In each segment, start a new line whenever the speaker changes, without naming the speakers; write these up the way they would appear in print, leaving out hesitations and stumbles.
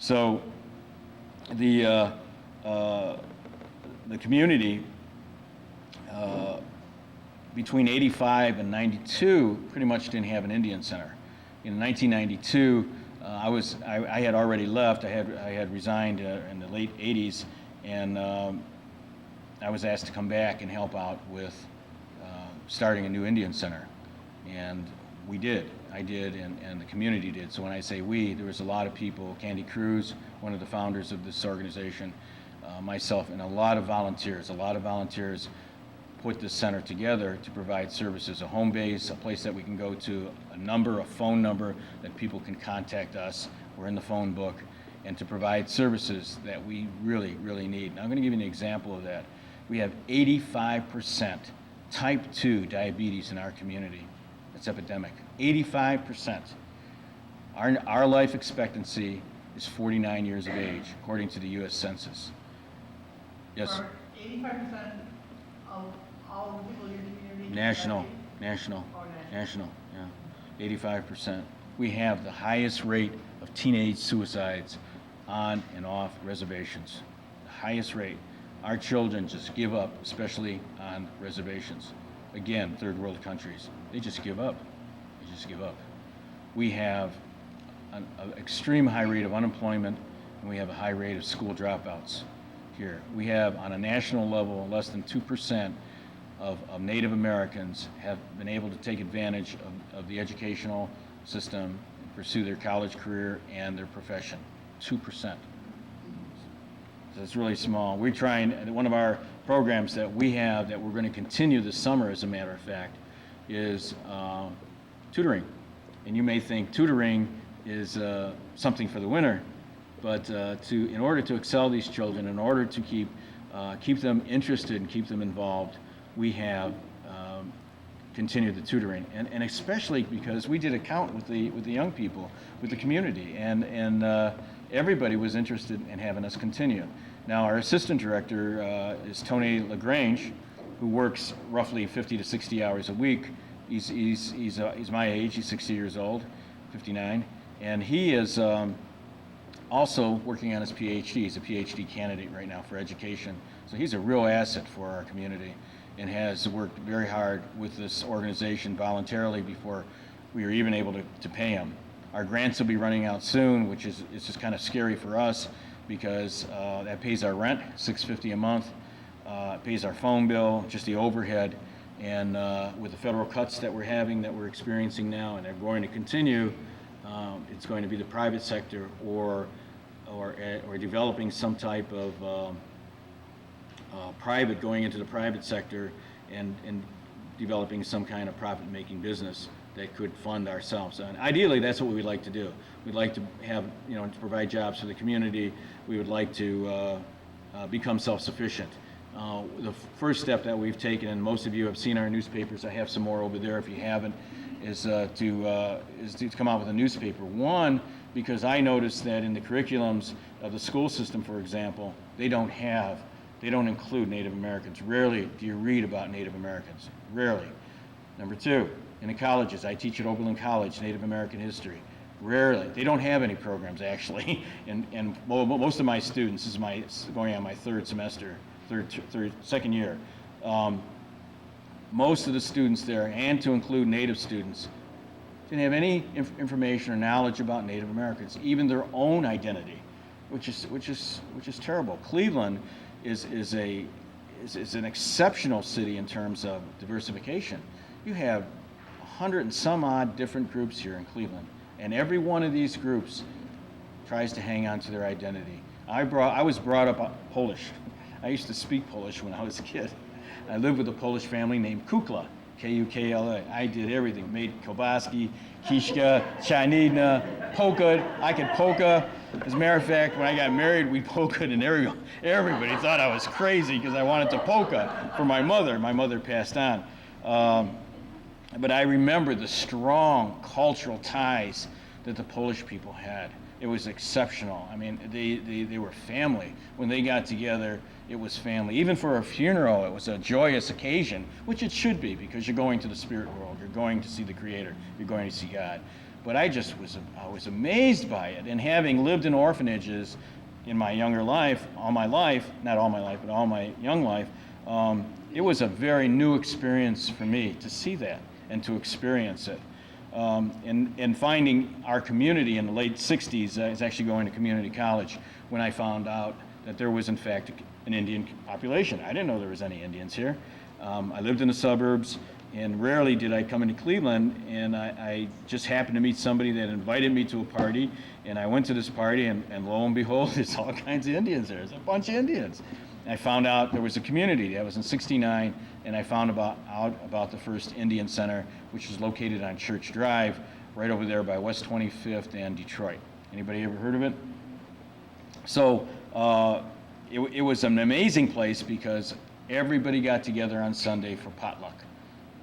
So the community between 85 and 92 pretty much didn't have an Indian center. In 1992, I had already left. I had resigned in the late 80s, and I was asked to come back and help out with starting a new Indian center. And we did. I did, and the community did. So when I say we, there was a lot of people. Candy Cruz, one of the founders of this organization, myself, and a lot of volunteers. A lot of volunteers put this center together to provide services, a home base, a place that we can go to, a phone number that people can contact us. We're in the phone book, and to provide services that we really, really need. And I'm going to give you an example of that. We have 85% type 2 diabetes in our community. It's epidemic. 85%. Our life expectancy is 49 years of age, according to the U.S. Census. Yes?
Are 85% of all the people in your community?
National, yeah. 85%. We have the highest rate of teenage suicides on and off reservations. The highest rate. Our children just give up, especially on reservations. Again, third world countries, they just give up. They just give up. We have an extreme high rate of unemployment, and we have a high rate of school dropouts here. We have, on a national level, less than 2% of Native Americans have been able to take advantage of the educational system and pursue their college career and their profession. 2%. So it's really small. We're trying, one of our programs that we have that we're going to continue this summer, as a matter of fact, is tutoring. And you may think tutoring is something for the winter, but in order to excel these children, in order to keep them interested and keep them involved, we have continued the tutoring, and especially because we did a count with the young people, with the community, and everybody was interested in having us continue. Now, our assistant director is Tony LaGrange, who works roughly 50 to 60 hours a week. He's my age. He's 60 years old, 59, and he is also working on his PhD. He's a PhD candidate right now for education. So he's a real asset for our community, and has worked very hard with this organization voluntarily before we were even able to pay him. Our grants will be running out soon, which is just kind of scary for us, because that pays our rent, $650 a month, pays our phone bill, just the overhead, and with the federal cuts that we're experiencing now, and they're going to continue, it's going to be the private sector or developing some type of going into the private sector and developing some kind of profit-making business that could fund ourselves. And ideally, that's what we would like to do. We'd like to have, to provide jobs for the community. We would like to become self-sufficient. The first step that we've taken, and most of you have seen our newspapers, I have some more over there if you haven't, is to come out with a newspaper. One, because I noticed that in the curriculums of the school system, for example, they don't include Native Americans. Rarely do you read about Native Americans. Rarely. Number two, in the colleges, I teach at Oberlin College, Native American history. Rarely. They don't have any programs, actually. And most of my students, this is going on my second year. Most of the students there, and to include Native students, didn't have any information or knowledge about Native Americans, even their own identity, which is terrible. Cleveland is an exceptional city in terms of diversification. You have 100 and some odd different groups here in Cleveland, and every one of these groups tries to hang on to their identity. I was brought up Polish. I used to speak Polish when I was a kid. I lived with a Polish family named Kukla, K-U-K-L-A. I did everything, made kiełbaski, kiszka, chanina, polka. I could polka. As a matter of fact, when I got married, we polkaed, and everybody thought I was crazy because I wanted to polka for my mother. My mother passed on. But I remember the strong cultural ties that the Polish people had. It was exceptional. I mean, they were family. When they got together, it was family. Even for a funeral, it was a joyous occasion, which it should be, because you're going to the spirit world. You're going to see the Creator. You're going to see God. But I was amazed by it. And having lived in orphanages in my younger life, all my life, not all my life, but all my young life, it was a very new experience for me to see that and to experience it. And finding our community in the late 60s, I was actually going to community college when I found out that there was in fact an Indian population. I didn't know there was any Indians here. I lived in the suburbs, and rarely did I come into Cleveland, and I just happened to meet somebody that invited me to a party, and I went to this party, and lo and behold, there's all kinds of Indians there. There's a bunch of Indians. I found out there was a community. That was in '69, and I found out about the first Indian Center, which is located on Church Drive, right over there by West 25th and Detroit. Anybody ever heard of it? So it was an amazing place because everybody got together on Sunday for potluck.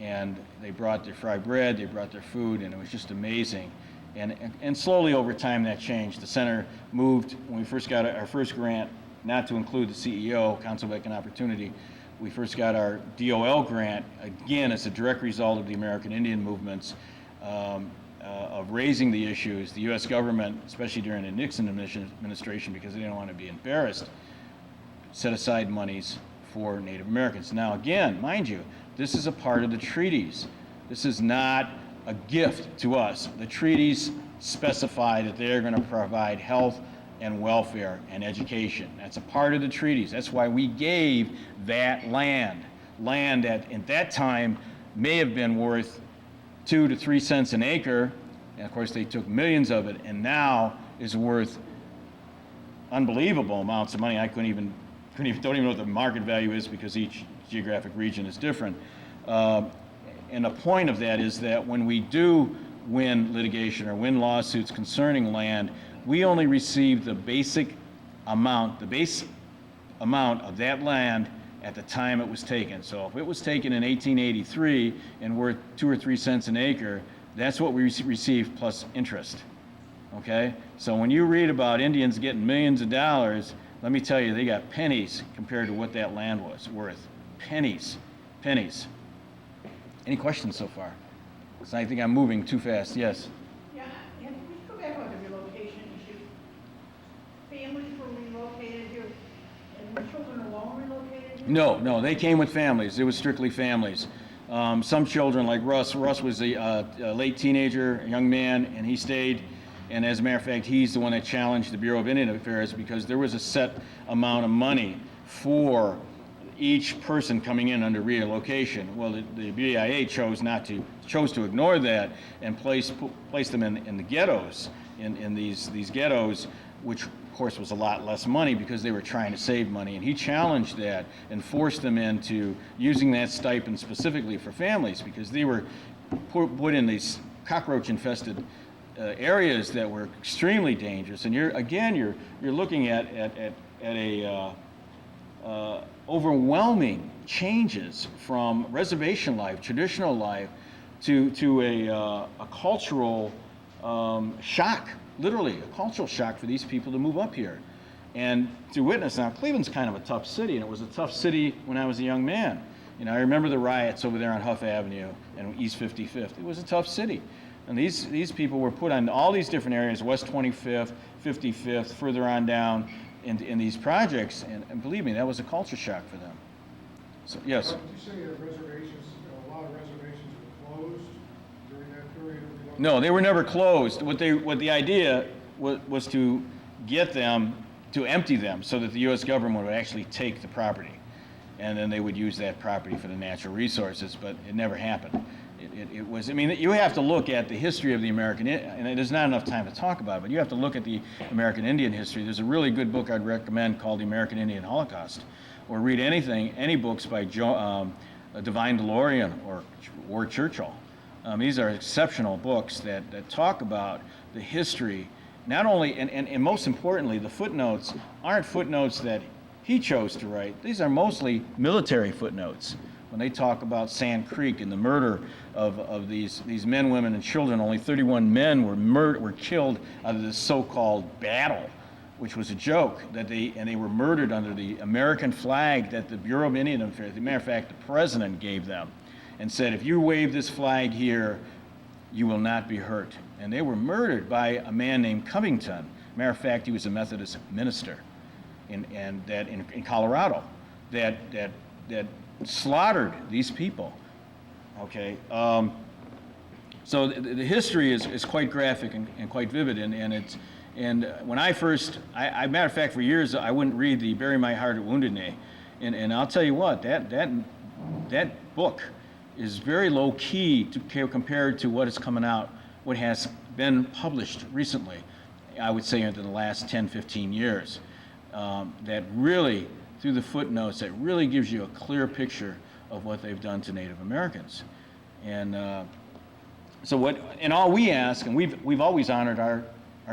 And they brought their fried bread, they brought their food, and it was just amazing. And slowly over time that changed. The center moved, when we first got our first grant, not to include the CEO, Council of Economic Opportunity, we first got our DOL grant, again, as a direct result of the American Indian movements, of raising the issues. The U.S. government, especially during the Nixon administration, because they didn't want to be embarrassed, set aside monies for Native Americans. Now again, mind you, this is a part of the treaties. This is not a gift to us. The treaties specify that they're going to provide health and welfare and education. That's a part of the treaties. That's why we gave that land that at that time may have been worth 2 to 3 cents an acre, and of course they took millions of it, and now is worth unbelievable amounts of money. I don't even know what the market value is because each geographic region is different. And the point of that is that when we do win litigation or win lawsuits concerning land, we only receive the base amount of that land at the time it was taken. So if it was taken in 1883 and worth 2 or 3 cents an acre, that's what we receive plus interest. Okay? So when you read about Indians getting millions of dollars, let me tell you, they got pennies compared to what that land was worth. Pennies. Any questions so far? So I think I'm moving too fast. Yes?
Yeah, and we go back on the relocation issue. Families were relocated here, and were children alone relocated here?
No, they came with families. It was strictly families. Some children, like Russ was a late teenager, a young man, and he stayed. And as a matter of fact, he's the one that challenged the Bureau of Indian Affairs because there was a set amount of money for each person coming in under relocation. Well, the BIA chose to ignore that and place them in the ghettos, in these ghettos, which of course was a lot less money because they were trying to save money. And he challenged that and forced them into using that stipend specifically for families because they were put in these cockroach-infested areas that were extremely dangerous. And you're looking at a overwhelming changes from reservation life, traditional life, to a cultural shock, literally a cultural shock for these people to move up here. And to witness, now Cleveland's kind of a tough city, and it was a tough city when I was a young man. You know, I remember the riots over there on Huff Avenue and East 55th. It was a tough city. And these people were put on all these different areas, West 25th, 55th, further on down in these projects, and believe me, that was a culture shock for them. So, yes?
Did you say that a lot of reservations were closed during that period?
No, they were never closed. What the idea was to get them, to empty them so that the U.S. government would actually take the property. And then they would use that property for the natural resources, but it never happened. It was, I mean, you have to look at the history of the American, and there's not enough time to talk about it, but you have to look at the American Indian history. There's a really good book I'd recommend called The American Indian Holocaust, or read any books by Divine DeLorean or Ward Churchill. These are exceptional books that talk about the history, not only, and most importantly, the footnotes aren't footnotes that he chose to write. These are mostly military footnotes. When they talk about Sand Creek and the murder of these men, women, and children, only 31 men were killed out of this so-called battle, which was a joke. They were murdered under the American flag that the Bureau of Indian Affairs, as a matter of fact, the president gave them, and said, if you wave this flag here, you will not be hurt. And they were murdered by a man named Covington. Matter of fact, he was a Methodist minister in Colorado that slaughtered these people. Okay, so the history is quite graphic and quite vivid, and when I first, matter of fact, for years I wouldn't read the Bury My Heart at Wounded Knee, and I'll tell you what, that book is very low key compared to what is coming out, what has been published recently, I would say in the last 10, 15 years, that really, through the footnotes, that really gives you a clear picture of what they've done to Native Americans. And and all we ask, and we've always honored our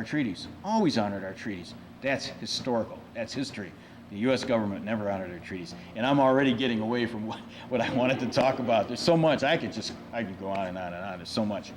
treaties, always honored our treaties. That's historical, that's history. The U.S. government never honored our treaties. And I'm already getting away from what I wanted to talk about. There's so much, I could go on and on and on, there's so much.